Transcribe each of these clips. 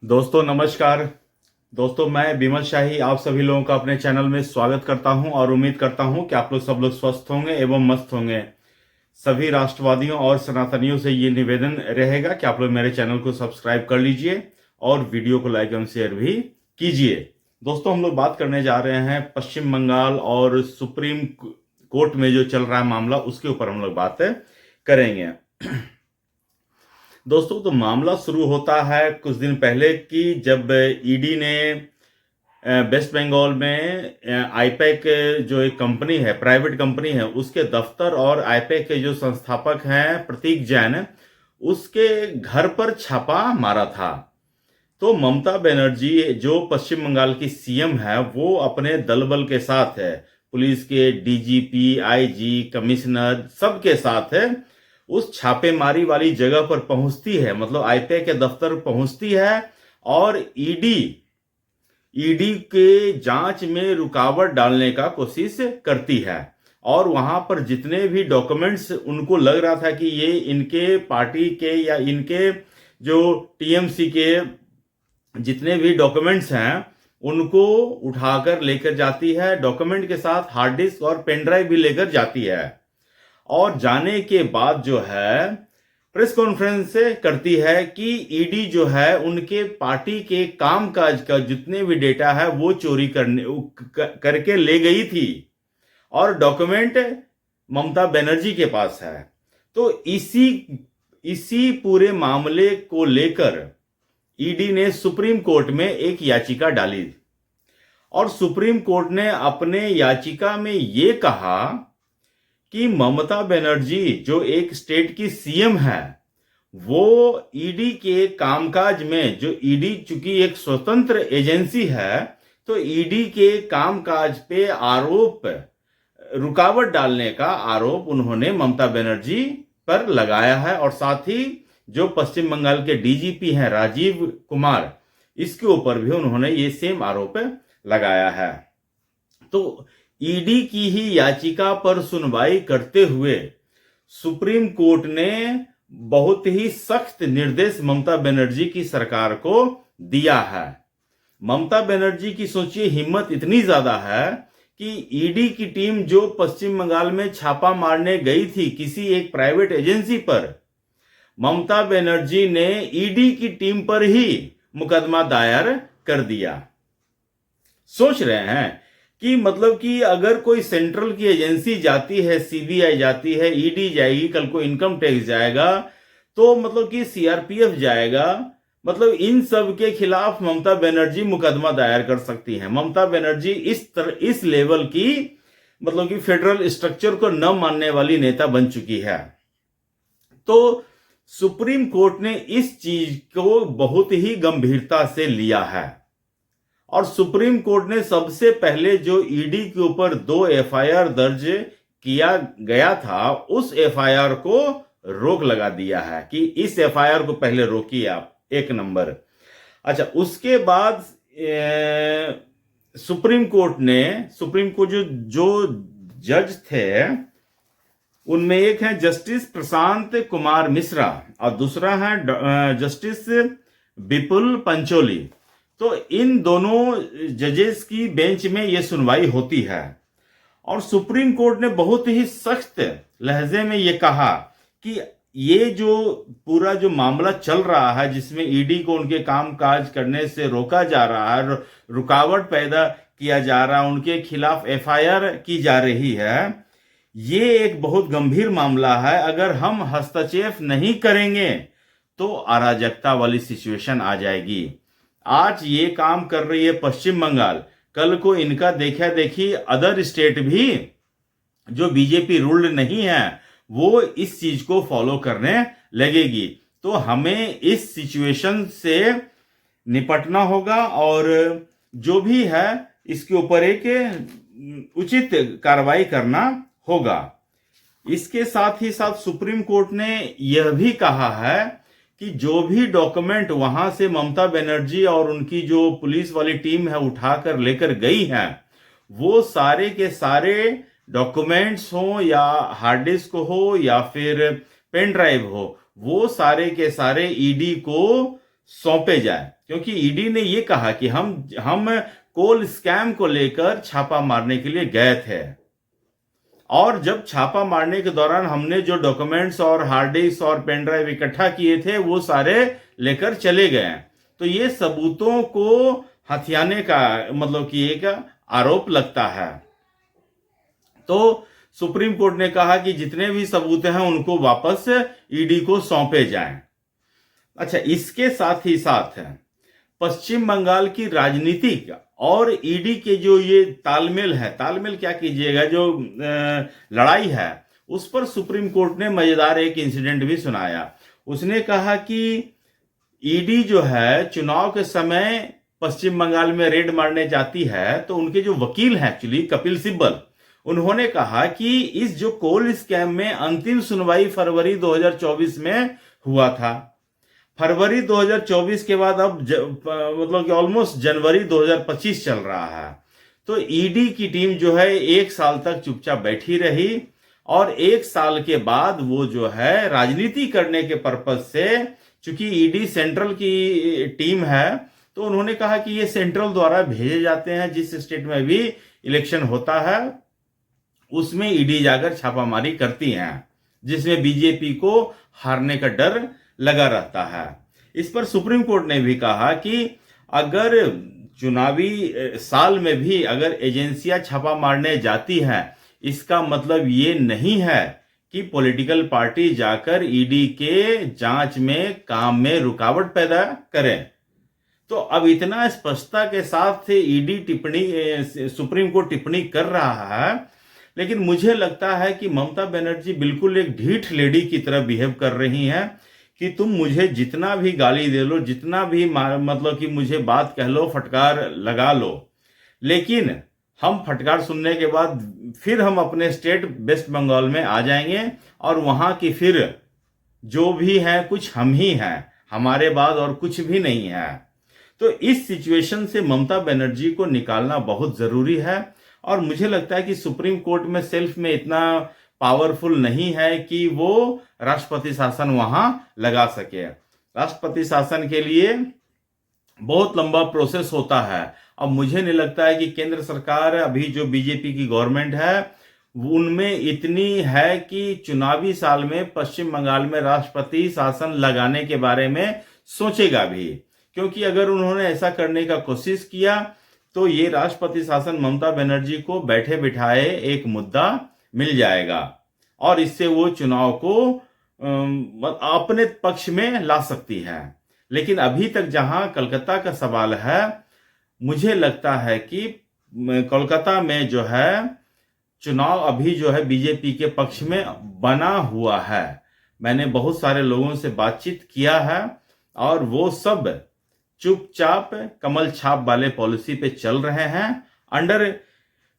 दोस्तों नमस्कार। दोस्तों मैं विमल शाही आप सभी लोगों का अपने चैनल में स्वागत करता हूं और उम्मीद करता हूं कि आप लोग सब लोग स्वस्थ होंगे एवं मस्त होंगे। सभी राष्ट्रवादियों और सनातनियों से ये निवेदन रहेगा कि आप लोग मेरे चैनल को सब्सक्राइब कर लीजिए और वीडियो को लाइक एवं शेयर भी कीजिए। दोस्तों हम लोग बात करने जा रहे हैं पश्चिम बंगाल और सुप्रीम कोर्ट में जो चल रहा है मामला, उसके ऊपर हम लोग बात करेंगे। दोस्तों तो मामला शुरू होता है कुछ दिन पहले कि जब ईडी ने वेस्ट बंगाल में आईपैक जो एक कंपनी है, प्राइवेट कंपनी है, उसके दफ्तर और आईपैक के जो संस्थापक हैं प्रतीक जैन, उसके घर पर छापा मारा था। तो ममता बनर्जी जो पश्चिम बंगाल की सीएम है, वो अपने दल बल के साथ है, पुलिस के डीजीपी, आईजी, कमिश्नर सबके साथ है, उस छापेमारी वाली जगह पर पहुंचती है, मतलब आईपैक के दफ्तर पहुंचती है और ईडी के जांच में रुकावट डालने का कोशिश करती है। और वहां पर जितने भी डॉक्यूमेंट्स उनको लग रहा था कि ये इनके पार्टी के या इनके जो टीएमसी के जितने भी डॉक्यूमेंट्स हैं उनको उठाकर लेकर जाती है। डॉक्यूमेंट के साथ हार्ड डिस्क और पेन ड्राइव भी लेकर जाती है और जाने के बाद जो है प्रेस कॉन्फ्रेंस करती है कि ईडी जो है उनके पार्टी के कामकाज का जितने भी डेटा है वो चोरी करके ले गई थी और डॉक्यूमेंट ममता बनर्जी के पास है। तो इसी पूरे मामले को लेकर ईडी ने सुप्रीम कोर्ट में एक याचिका डाली और सुप्रीम कोर्ट ने अपने याचिका में ये कहा कि ममता बनर्जी जो एक स्टेट की सीएम है, वो ईडी के कामकाज में, जो ईडी चूंकि एक स्वतंत्र एजेंसी है, तो ईडी के कामकाज पे रुकावट डालने का आरोप उन्होंने ममता बनर्जी पर लगाया है। और साथ ही जो पश्चिम बंगाल के डीजीपी हैं राजीव कुमार, इसके ऊपर भी उन्होंने ये सेम आरोप लगाया है। तो ईडी की ही याचिका पर सुनवाई करते हुए सुप्रीम कोर्ट ने बहुत ही सख्त निर्देश ममता बनर्जी की सरकार को दिया है। ममता बनर्जी की सोचिए हिम्मत इतनी ज्यादा है कि ईडी की टीम जो पश्चिम बंगाल में छापा मारने गई थी किसी एक प्राइवेट एजेंसी पर, ममता बनर्जी ने ईडी की टीम पर ही मुकदमा दायर कर दिया। सोच रहे हैं कि मतलब कि अगर कोई सेंट्रल की एजेंसी जाती है, सीबीआई जाती है, ईडी जाएगी, कल को इनकम टैक्स जाएगा, तो मतलब कि सीआरपीएफ जाएगा, मतलब इन सब के खिलाफ ममता बनर्जी मुकदमा दायर कर सकती है। ममता बनर्जी इस लेवल की, मतलब कि फेडरल स्ट्रक्चर को न मानने वाली नेता बन चुकी है। तो सुप्रीम कोर्ट ने इस चीज को बहुत ही गंभीरता से लिया है और सुप्रीम कोर्ट ने सबसे पहले जो ईडी के ऊपर 2 एफआईआर दर्ज किया गया था, उस एफआईआर को रोक लगा दिया है कि इस एफआईआर को पहले रोकिए आप, 1 नंबर। अच्छा, उसके बाद सुप्रीम कोर्ट जो जज थे उनमें एक है जस्टिस प्रशांत कुमार मिश्रा और दूसरा है जस्टिस विपुल पंचोली। तो इन दोनों जजेस की बेंच में यह सुनवाई होती है और सुप्रीम कोर्ट ने बहुत ही सख्त लहजे में यह कहा कि ये जो पूरा जो मामला चल रहा है, जिसमें ईडी को उनके कामकाज करने से रोका जा रहा है, रुकावट पैदा किया जा रहा है, उनके खिलाफ एफआईआर की जा रही है, ये एक बहुत गंभीर मामला है। अगर हम हस्तक्षेप नहीं करेंगे तो अराजकता वाली सिचुएशन आ जाएगी। आज ये काम कर रही है पश्चिम बंगाल, कल को इनका देखा देखी अदर स्टेट भी जो बीजेपी रूल्ड नहीं है वो इस चीज को फॉलो करने लगेगी। तो हमें इस सिचुएशन से निपटना होगा और जो भी है इसके ऊपर एक उचित कार्रवाई करना होगा। इसके साथ ही साथ सुप्रीम कोर्ट ने यह भी कहा है कि जो भी डॉक्यूमेंट वहां से ममता बनर्जी और उनकी जो पुलिस वाली टीम है उठाकर लेकर गई है, वो सारे के सारे डॉक्यूमेंट्स हो या हार्ड डिस्क हो या फिर पेन ड्राइव हो, वो सारे के सारे ईडी को सौंपे जाए, क्योंकि ईडी ने ये कहा कि हम कोल स्कैम को लेकर छापा मारने के लिए गए थे, और जब छापा मारने के दौरान हमने जो डॉक्यूमेंट्स और हार्ड डिस्क और पेन ड्राइव इकट्ठा किए थे वो सारे लेकर चले गए। तो ये सबूतों को हथियाने का मतलब कि एक आरोप लगता है। तो सुप्रीम कोर्ट ने कहा कि जितने भी सबूत हैं उनको वापस ईडी को सौंपे जाएं। अच्छा, इसके साथ ही साथ पश्चिम बंगाल की राजनीतिक और ईडी के जो ये तालमेल क्या कीजिएगा, जो लड़ाई है, उस पर सुप्रीम कोर्ट ने मजेदार एक इंसिडेंट भी सुनाया। उसने कहा कि ईडी जो है चुनाव के समय पश्चिम बंगाल में रेड मारने जाती है, तो उनके जो वकील हैं एक्चुअली कपिल सिब्बल, उन्होंने कहा कि इस जो कोल स्कैम में अंतिम सुनवाई फरवरी 2024 में हुआ था। फरवरी 2024 के बाद अब मतलब कि ऑलमोस्ट जनवरी 2025 चल रहा है। तो ईडी की टीम जो है 1 साल तक चुपचाप बैठी रही, और 1 साल के बाद वो जो है राजनीति करने के पर्पज से, चूंकि ईडी सेंट्रल की टीम है, तो उन्होंने कहा कि ये सेंट्रल द्वारा भेजे जाते हैं, जिस स्टेट में भी इलेक्शन होता है उसमें ईडी जाकर छापामारी करती हैं, जिसमें बीजेपी को हारने का डर लगा रहता है। इस पर सुप्रीम कोर्ट ने भी कहा कि अगर चुनावी साल में भी अगर एजेंसियां छापा मारने जाती हैं, इसका मतलब ये नहीं है कि पॉलिटिकल पार्टी जाकर ईडी के जांच में काम में रुकावट पैदा करें। तो अब इतना स्पष्टता के साथ ईडी सुप्रीम कोर्ट टिप्पणी कर रहा है, लेकिन मुझे लगता है कि ममता बनर्जी बिल्कुल एक ढीठ लेडी की तरह बिहेव कर रही हैं कि तुम मुझे जितना भी गाली दे लो, जितना भी मतलब कि मुझे बात कह लो, फटकार लगा लो, लेकिन हम फटकार सुनने के बाद फिर हम अपने स्टेट वेस्ट बंगाल में आ जाएंगे, और वहां की फिर जो भी है कुछ हम ही हैं, हमारे बाद और कुछ भी नहीं है। तो इस सिचुएशन से ममता बनर्जी को निकालना बहुत जरूरी है, और मुझे लगता है कि सुप्रीम कोर्ट में सेल्फ में इतना पावरफुल नहीं है कि वो राष्ट्रपति शासन वहां लगा सके। राष्ट्रपति शासन के लिए बहुत लंबा प्रोसेस होता है। अब मुझे नहीं लगता है कि केंद्र सरकार, अभी जो बीजेपी की गवर्नमेंट है, उनमें इतनी है कि चुनावी साल में पश्चिम बंगाल में राष्ट्रपति शासन लगाने के बारे में सोचेगा भी, क्योंकि अगर उन्होंने ऐसा करने का कोशिश किया तो ये राष्ट्रपति शासन ममता बनर्जी को बैठे बिठाए एक मुद्दा मिल जाएगा, और इससे वो चुनाव को अपने पक्ष में ला सकती है। लेकिन अभी तक जहां कोलकाता का सवाल है, मुझे लगता है कि कोलकाता में जो है चुनाव अभी जो है बीजेपी के पक्ष में बना हुआ है। मैंने बहुत सारे लोगों से बातचीत किया है, और वो सब चुपचाप कमल छाप वाले पॉलिसी पे चल रहे हैं, अंडर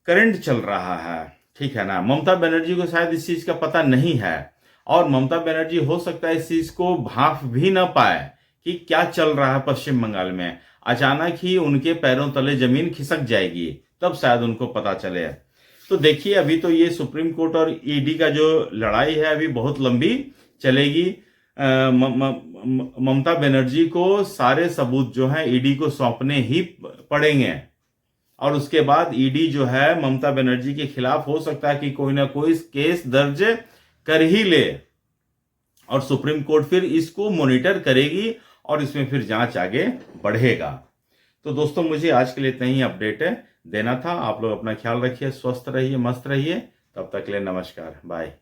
करंट चल रहा है, ठीक है ना। ममता बनर्जी को शायद इस चीज का पता नहीं है, और ममता बनर्जी हो सकता है इस चीज को भांप भी ना पाए कि क्या चल रहा है पश्चिम बंगाल में। अचानक ही उनके पैरों तले जमीन खिसक जाएगी, तब शायद उनको पता चले। तो देखिए, अभी तो ये सुप्रीम कोर्ट और ईडी का जो लड़ाई है अभी बहुत लंबी चलेगी। ममता बनर्जी को सारे सबूत जो हैं ईडी को सौंपने ही पड़ेंगे, और उसके बाद ईडी जो है ममता बनर्जी के खिलाफ हो सकता है कि कोई ना कोई केस दर्ज कर ही ले, और सुप्रीम कोर्ट फिर इसको मॉनिटर करेगी, और इसमें फिर जांच आगे बढ़ेगा। तो दोस्तों, मुझे आज के लिए इतना ही अपडेट देना था। आप लोग अपना ख्याल रखिए, स्वस्थ रहिए, मस्त रहिए। तब तक के लिए नमस्कार, बाय।